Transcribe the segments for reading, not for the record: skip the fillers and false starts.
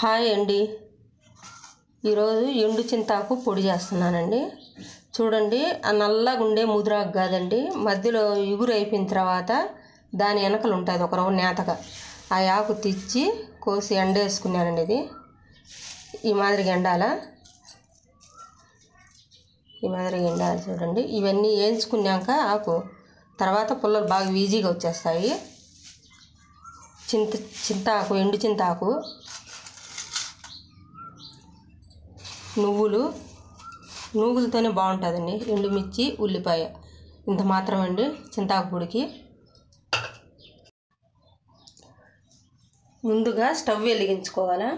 Hi అండి. ఈరోజు ఎండు చింతాకు పొడి చేస్తున్నానండి. చూడండి, ఆ నల్లగా ఉండే ముదురాకు కాదండి, మధ్యలో ఇగురు అయిపోయిన తర్వాత దాని వెనకలు ఉంటుంది ఒక రవ్వ నేతగా. ఆ ఆకు తెచ్చి కోసి ఎండేసుకున్నానండి. ఇది ఈ మాదిరిగా ఎండాల, ఈ మాదిరిగా ఎండాలి. చూడండి, ఇవన్నీ వేయించుకున్నాక ఆకు తర్వాత పుల్లలు బాగా ఈజీగా వచ్చేస్తాయి. చింతాకు, ఎండు చింతాకు, నువ్వులతోనే బాగుంటుందండి. ఎండుమిర్చి, ఉల్లిపాయ, ఇంత మాత్రం అండి చింతాకు పొడికి. ముందుగా స్టవ్ వెలిగించుకోవాలా,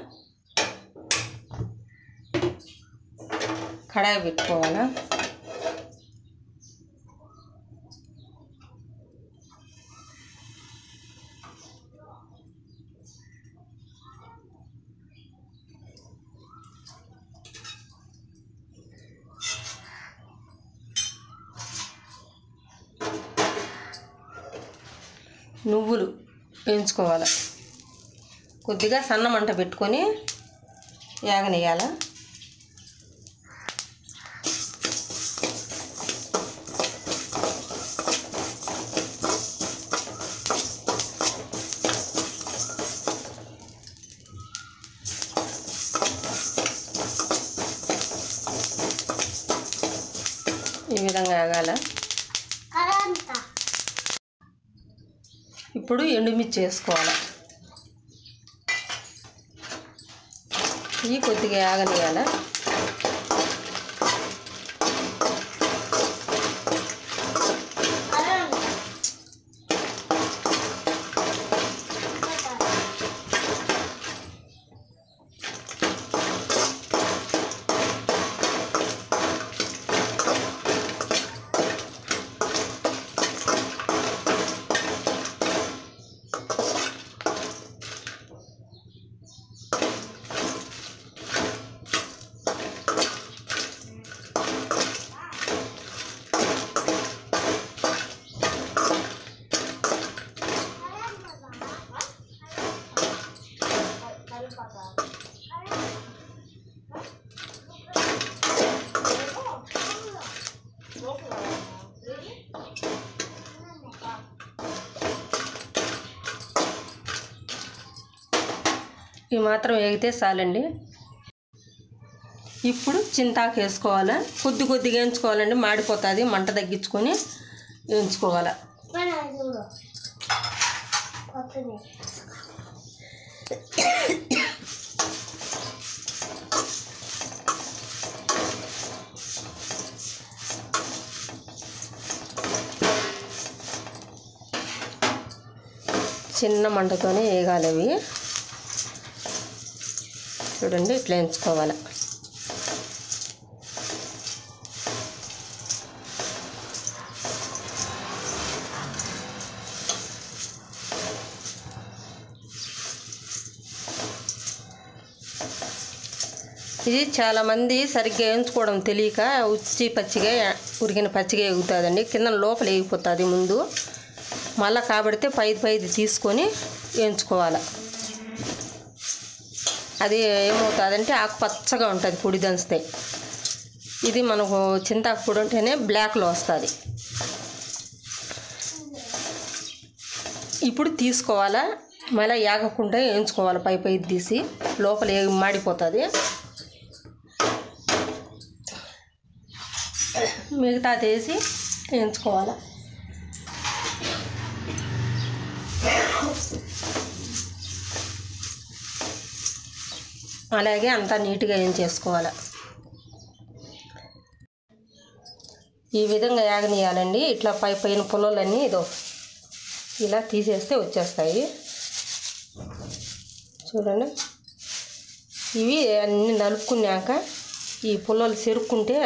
కడాయి పెట్టుకోవాలా. నువ్వులు వేయించుకోవాలి. కొద్దిగా సన్న మంట పెట్టుకొని యాగనేయాల. ఈ విధంగా యాగాల. ఇప్పుడు ఎండుమిర్చి వేసుకోవాలి. ఇవి కొద్దిగా యాగనియాల. ఇవి మాత్రం వేగితే చాలండి. ఇప్పుడు చింతాకు వేసుకోవాలా. కొద్దిగా వేయించుకోవాలండి, మాడిపోతుంది. మంట తగ్గించుకొని వేయించుకోవాలా. చిన్న మంటతోనే వేగాలి అవి. చూడండి, ఇట్లా వేయించుకోవాలి. ఇది చాలామంది సరిగ్గా వేయించుకోవడం తెలియక పచ్చిగా ఉరికిన పచ్చిగా ఎగుతుందండి. కింద లోపల వేగిపోతుంది ముందు. మళ్ళీ కాబడితే పైది తీసుకొని వేయించుకోవాలి. అది ఏమవుతుందంటే ఆకుపచ్చగా ఉంటుంది పొడి దంచితే. ఇది మనకు చింతాకు పొడి ఉంటేనే బ్లాక్లో వస్తుంది. ఇప్పుడు తీసుకోవాలా, మళ్ళీ యాగకుండా వేయించుకోవాలి. పైది తీసి లోపల మాడిపోతుంది. మిగతా వేసి వేయించుకోవాలి. అలాగే అంతా నీట్గా వేయించేసుకోవాలి. ఈ విధంగా యాగనీయాలండి. ఇట్లా పైన పుల్లలన్నీ ఇలా తీసేస్తే వచ్చేస్తాయి. చూడండి, ఇవి అన్నీ నలుపుకున్నాక ఈ పుల్లలు చెరుక్కుంటే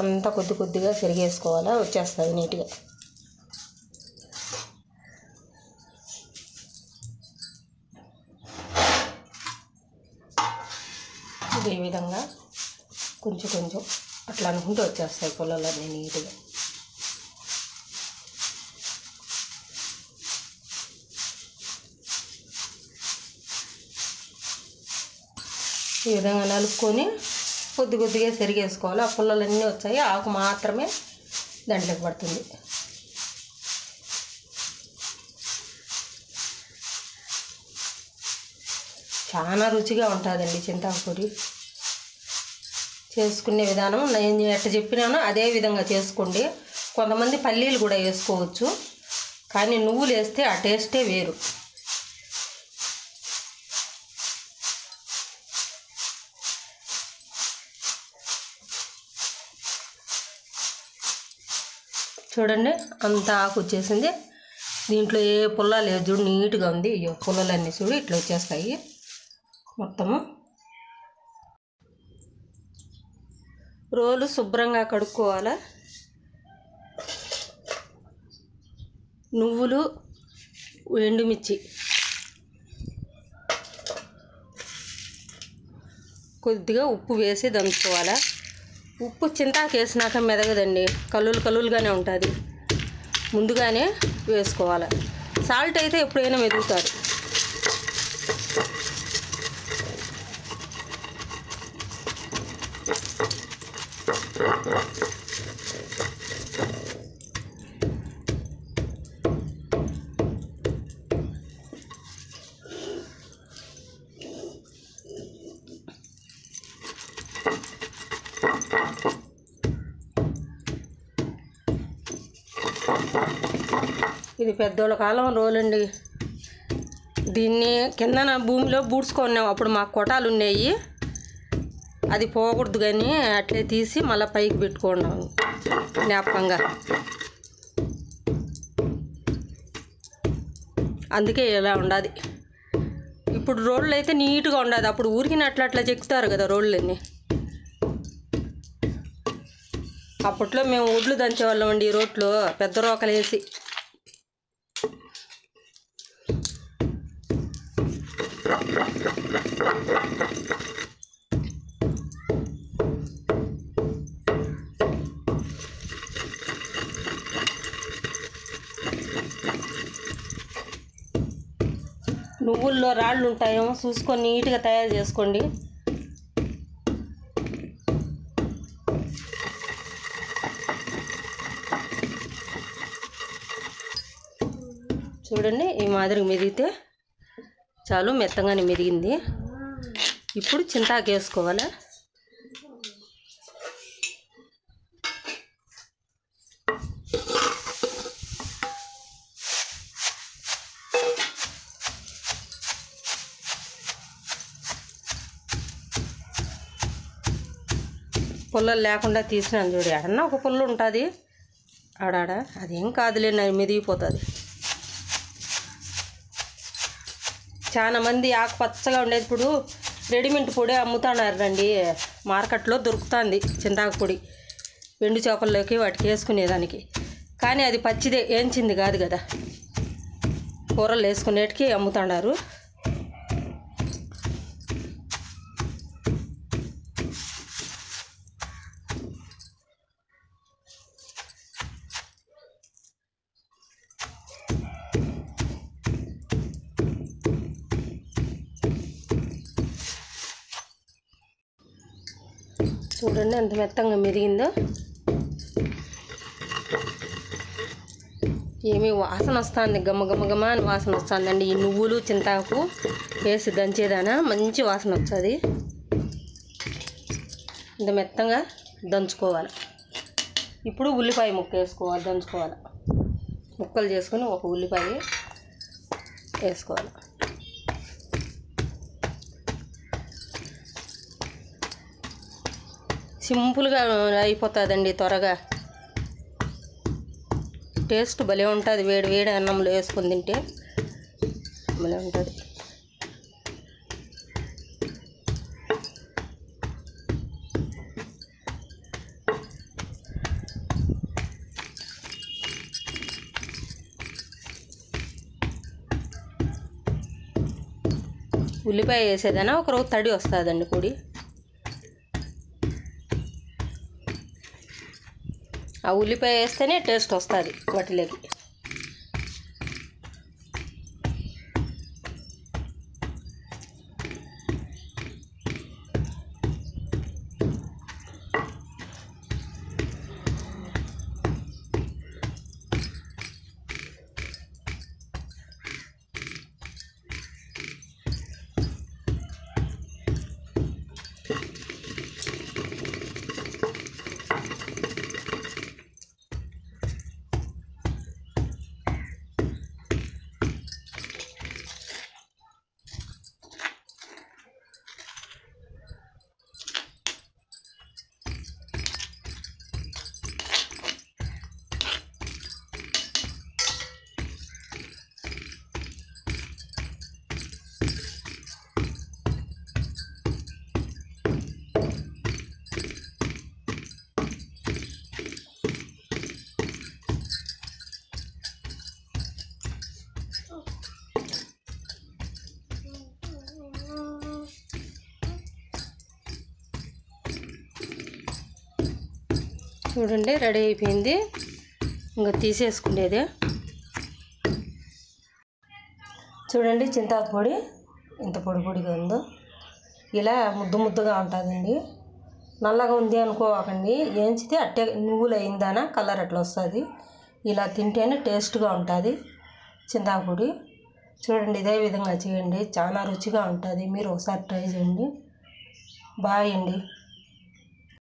అంతా కొద్దిగా చెరిగేసుకోవాలా, వచ్చేస్తుంది నీట్గా. ఈ విధంగా కొంచెం అట్లా అనుకుంటూ వచ్చేస్తాయి పుల్లలన్నీ నీట్గా. ఈ విధంగా నలుపుకొని కొద్ది కొద్దిగా సెరిగేసుకోవాలి. ఆ పుల్లలన్నీ వచ్చాయి, ఆకు మాత్రమే దాంట్లోకి పడుతుంది. చాలా రుచిగా ఉంటుందండి చింతాకు పొడి. చేసుకునే విధానం నేను ఎట్ట చెప్పినానో అదే విధంగా చేసుకోండి. కొంతమంది పల్లీలు కూడా వేసుకోవచ్చు, కానీ నువ్వులు వేస్తే ఆ టేస్టే వేరు. చూడండి అంత ఆకు వచ్చేసింది. దీంట్లో ఏ పుల్ల లేదు, చూడు నీట్గా ఉంది. అయ్యో పుల్లలన్నీ చూడు ఇట్లా వచ్చేస్తాయి మొత్తము. రోలు శుభ్రంగా కడుక్కోవాలా. నువ్వులు, ఎండుమిర్చి, కొద్దిగా ఉప్పు వేసి దంచుకోవాలా. ఉప్పు చింతాకు వేసినాక మెదగదండి, కల్లులుగానే ఉంటుంది. ముందుగానే వేసుకోవాలి. సాల్ట్ అయితే ఎప్పుడైనా మెదుగుతారు. ఇది పెద్దోళ్ళ కాలం రోలండి. దీన్ని కిందన భూమిలో బూడ్చుకున్నాం. అప్పుడు మాకు కొటాలు ఉన్నాయి, అది పోకూడదు కానీ అట్లే తీసి మళ్ళీ పైకి పెట్టుకున్నాం జ్ఞాపకంగా. అందుకే ఇలా ఉండాలి. ఇప్పుడు రోళ్ళు అయితే నీట్గా ఉండదు. అప్పుడు ఊరికిన అట్లా చెక్కుతారు కదా రోళ్ళని. అప్పట్లో మేము ఒడ్లు దంచేవాళ్ళం అండి ఈ రోట్లో, పెద్ద రోకలు వేసి. నువ్వుల్లో రాళ్ళు ఉంటాయేమో చూసుకొని నీట్గా తయారు చేసుకోండి. చూడండి ఈ మాదిరి మెదిగితే చాలు, మెత్తగానే మెదిగింది. ఇప్పుడు చింతాకు వేసుకోవాలి. పుల్లలు లేకుండా తీసినాను చూడు, ఎడన్నా ఒక పుల్ల ఉంటుంది ఆడాడ, అదేం కాదులే, మెదిగిపోతుంది. చాలా మంది ఆకు పచ్చగా ఉండేది ఇప్పుడు రెడీమేడ్ పొడి అమ్ముతున్నారు రండి, మార్కెట్లో దొరుకుతుంది చింతాకు పొడి, ఎండు చేపల్లోకి వాటికి వేసుకునేదానికి. కానీ అది పచ్చిదే, ఏంచింది కాదు కదా, కూరలు వేసుకునేటికి అమ్ముతున్నారు. చూడండి ఎంత మెత్తంగా మెదిగిందో. ఏమీ వాసన వస్తుంది, గమ్మ అని వాసన వస్తుందండి. ఈ నువ్వులు చింతాకు వేసి దంచేదానా మంచి వాసన వస్తుంది. ఇంత మెత్తంగా దంచుకోవాలి. ఇప్పుడు ఉల్లిపాయ ముక్క వేసుకోవాలి, దంచుకోవాలి. ముక్కలు చేసుకొని ఒక ఉల్లిపాయ వేసుకోవాలి. సింపుల్గా అయిపోతుందండి, త్వరగా. టేస్ట్ భలే ఉంటుంది, వేడి వేడి అన్నంలో వేసుకొని తింటే భలే ఉంటుంది. ఉల్లిపాయ వేసేదైనా ఒకరోజు తడి వస్తుందండి పొడి. ఆ ఉల్లిపాయ వేస్తేనే టేస్ట్ వస్తుంది వాటిలోకి. చూడండి రెడీ అయిపోయింది. ఇంకా తీసేసుకునేదే. చూడండి చింతాకు పొడి ఎంత పొడి పొడిగా ఉందో. ఇలా ముద్దు ముద్దుగా ఉంటుందండి. నల్లగా ఉంది అనుకోకండి, వేయించితే అట్టే నువ్వులు అయిందానా కలర్ అట్లా వస్తుంది. ఇలా తింటేనే టేస్ట్గా ఉంటుంది చింతాకు పొడి. చూడండి ఇదే విధంగా చేయండి, చాలా రుచిగా ఉంటుంది. మీరు ఒకసారి ట్రై చేయండి. బాయ్ అండి.